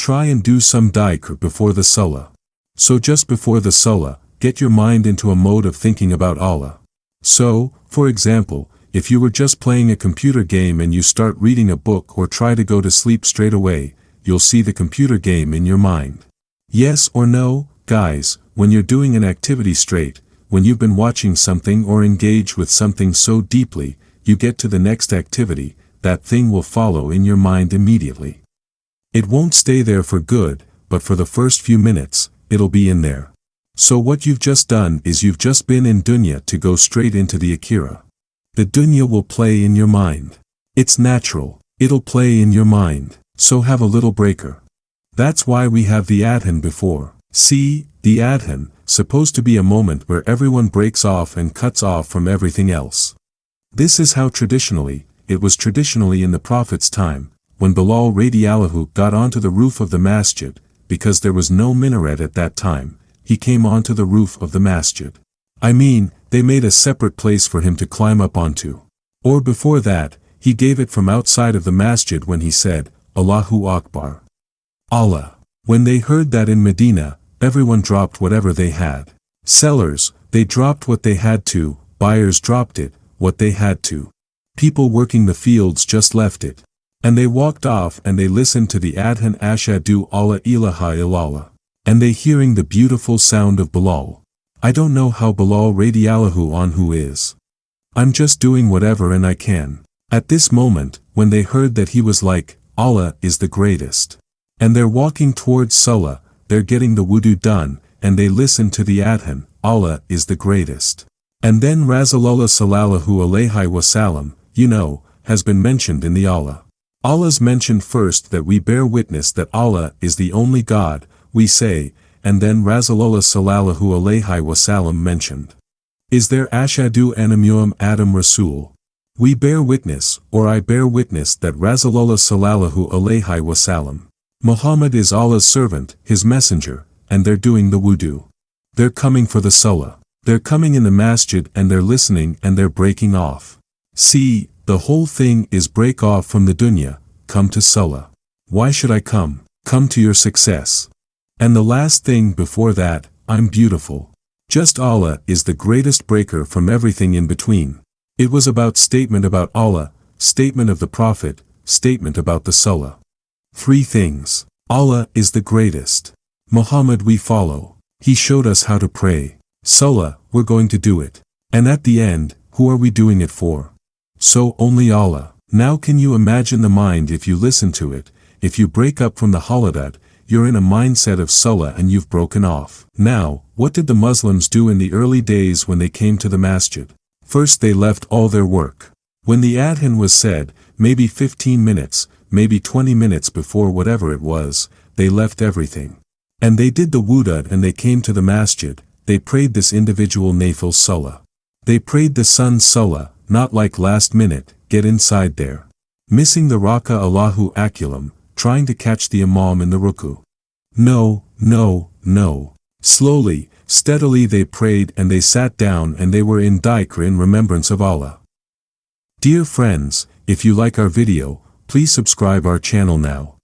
try and do some dhikr before the Salah. So just before the Salah, get your mind into a mode of thinking about Allah. So, for example, if you were just playing a computer game and you start reading a book or try to go to sleep straight away, you'll see the computer game in your mind. Yes or no, guys, when you're doing an activity straight, when you've been watching something or engage with something so deeply, you get to the next activity, that thing will follow in your mind immediately. It won't stay there for good, but for the first few minutes, it'll be in there. So what you've just done is you've just been in dunya to go straight into the akhirah. The dunya will play in your mind. It's natural, it'll play in your mind, so have a little breaker. That's why we have the adhan before. See, the adhan, supposed to be a moment where everyone breaks off and cuts off from everything else. This is how it was traditionally in the Prophet's time, when Bilal radiallahu got onto the roof of the masjid, because there was no minaret at that time, he came onto the roof of the masjid. I mean, they made a separate place for him to climb up onto. Or before that, he gave it from outside of the masjid when he said, Allahu Akbar. Allah. When they heard that in Medina, everyone dropped whatever they had. Sellers, they dropped what they had to, buyers dropped it, what they had to. People working the fields just left it. And they walked off and they listened to the adhan ashadu Allah ilaha illallah. And they hearing the beautiful sound of Bilal. I don't know how Bilal radiallahu anhu is. I'm just doing whatever and I can. At this moment, when they heard that he was like, Allah is the greatest. And they're walking towards Salah, they're getting the wudu done, and they listen to the adhan, Allah is the greatest. And then Rasulullah sallallahu alayhi wasallam, has been mentioned in the Allah. Allah's mentioned first that we bear witness that Allah is the only God, we say, and then Rasulullah sallallahu alayhi wasallam mentioned. Is there ashadu anamyum Adam Rasul? We bear witness, or I bear witness that Rasulullah sallallahu alayhi wasallam. Muhammad is Allah's servant, his messenger, and they're doing the wudu. They're coming for the Salah. They're coming in the masjid and they're listening and they're breaking off. See, the whole thing is break off from the dunya, come to Salah. Why should I come? Come to your success. And the last thing before that, I'm beautiful. Just Allah is the greatest breaker from everything in between. It was about statement about Allah, statement of the Prophet, statement about the Salah. 3 things. Allah is the greatest. Muhammad we follow. He showed us how to pray. Salah, we're going to do it. And at the end, who are we doing it for? So only Allah. Now can you imagine the mind if you listen to it, if you break up from the haladat, you're in a mindset of Salah and you've broken off. Now, what did the Muslims do in the early days when they came to the masjid? First they left all their work. When the adhan was said, maybe 15 minutes, maybe 20 minutes before whatever it was, they left everything. And they did the wudu and they came to the masjid, they prayed this individual nafil Salah. They prayed the sun Salah, not like last minute, get inside there. Missing the raka Allahu Akulam, trying to catch the imam in the ruku. No. Slowly, steadily they prayed and they sat down and they were in dhikr in remembrance of Allah. Dear friends, if you like our video, please subscribe our channel now.